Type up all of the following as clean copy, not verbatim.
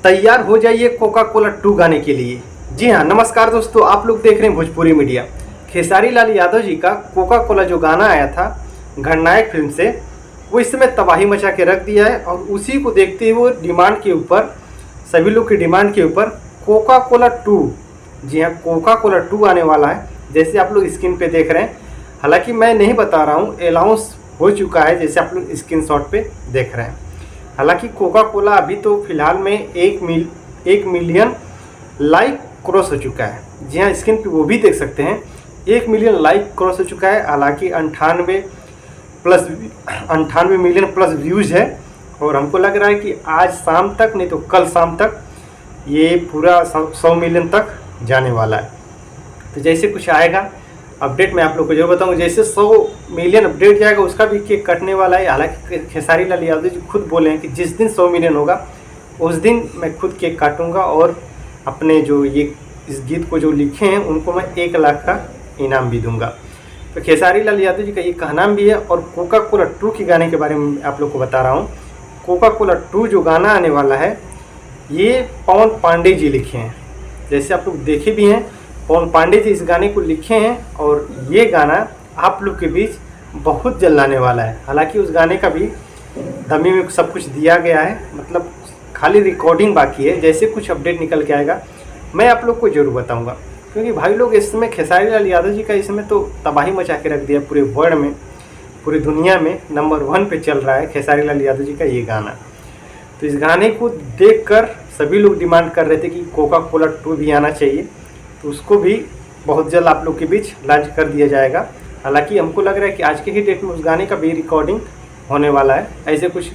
तैयार हो जाइए कोका कोला 2 गाने के लिए। जी हाँ, नमस्कार दोस्तों, आप लोग देख रहे हैं भोजपुरी मीडिया। खेसारी लाल यादव जी का कोका कोला जो गाना आया था घरनायक फिल्म से, वो इस समय तबाही मचा के रख दिया है। और उसी को देखते हुए डिमांड के ऊपर, सभी लोग की डिमांड के ऊपर कोका कोला 2, जी हाँ कोका कोला 2 आने वाला है, जैसे आप लोग स्क्रीन पे देख रहे हैं। हालांकि मैं नहीं बता रहा हूँ, अनाउंस हो चुका है जैसे आप लोग स्क्रीनशॉट पे देख रहे हैं। हालांकि कोका कोला अभी तो फिलहाल में 1 मिलियन लाइक क्रॉस हो चुका है। जी हाँ, स्क्रीन पे वो भी देख सकते हैं, 1 मिलियन लाइक क्रॉस हो चुका है। हालांकि 98 मिलियन प्लस व्यूज़ है। और हमको लग रहा है कि आज शाम तक, नहीं तो कल शाम तक ये पूरा 100 मिलियन तक जाने वाला है। तो जैसे कुछ आएगा अपडेट मैं आप लोग को जरूर बताऊंगा। जैसे 100 मिलियन अपडेट जाएगा उसका भी केक कटने वाला है। हालांकि खेसारी लाल यादव जी खुद बोले हैं कि जिस दिन 100 मिलियन होगा उस दिन मैं खुद केक काटूंगा और अपने जो ये इस गीत को जो लिखे हैं उनको मैं 1 लाख का इनाम भी दूंगा। तो खेसारी लाल यादव जी का ये कहना भी है। और कोका कोला 2 के गाने के बारे में आप लोग को बता रहा हूँ। कोका कोला 2 जो गाना आने वाला है ये पवन पांडे जी लिखे हैं। जैसे आप लोग देखे भी हैं, पवन पांडे जी इस गाने को लिखे हैं और ये गाना आप लोग के बीच बहुत जल्द आने वाला है। हालांकि उस गाने का भी डमी में सब कुछ दिया गया है, मतलब खाली रिकॉर्डिंग बाकी है। जैसे कुछ अपडेट निकल के आएगा मैं आप लोग को जरूर बताऊंगा। क्योंकि भाई लोग इस समय खेसारी लाल यादव जी का इसमें तो तबाही मचा के रख दिया पूरे वर्ल्ड में, पूरी दुनिया में नंबर 1 पे चल रहा है खेसारी लाल यादव जी का ये गाना। तो इस गाने को देखकर सभी लोग डिमांड कर रहे थे कि कोका कोला 2 भी आना चाहिए। तो उसको भी बहुत जल्द आप लोग के बीच लॉन्च कर दिया जाएगा। हालांकि हमको लग रहा है कि आज के ही डेट में उस गाने का भी रिकॉर्डिंग होने वाला है। ऐसे कुछ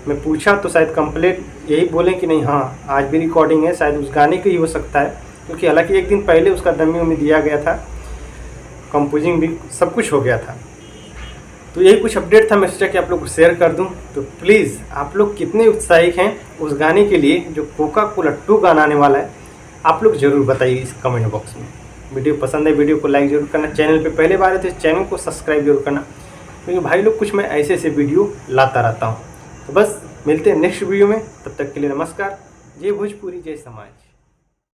मैं पूछा तो शायद कंप्लीट यही बोले कि नहीं, हाँ आज भी रिकॉर्डिंग है, शायद उस गाने की ही हो सकता है। क्योंकि हालांकि 1 दिन पहले उसका डमी उमी दिया गया था, कंपोजिंग भी सब कुछ हो गया था। तो यही कुछ अपडेट था, मैं सोचा कि आप लोग को शेयर कर दूं। तो प्लीज़ आप लोग कितने उत्साहित हैं उस गाने के लिए जो कोका कोला 2 गाना आने वाला है, आप लोग ज़रूर बताइए इस कमेंट बॉक्स में। वीडियो पसंद है वीडियो को लाइक जरूर करना, चैनल पे पहले बार है तो चैनल को सब्सक्राइब जरूर करना, क्योंकि भाई लोग कुछ मैं ऐसे वीडियो लाता रहता हूँ। तो बस मिलते हैं नेक्स्ट वीडियो में, तब तक के लिए नमस्कार। जय भोजपुरी, जय समाज।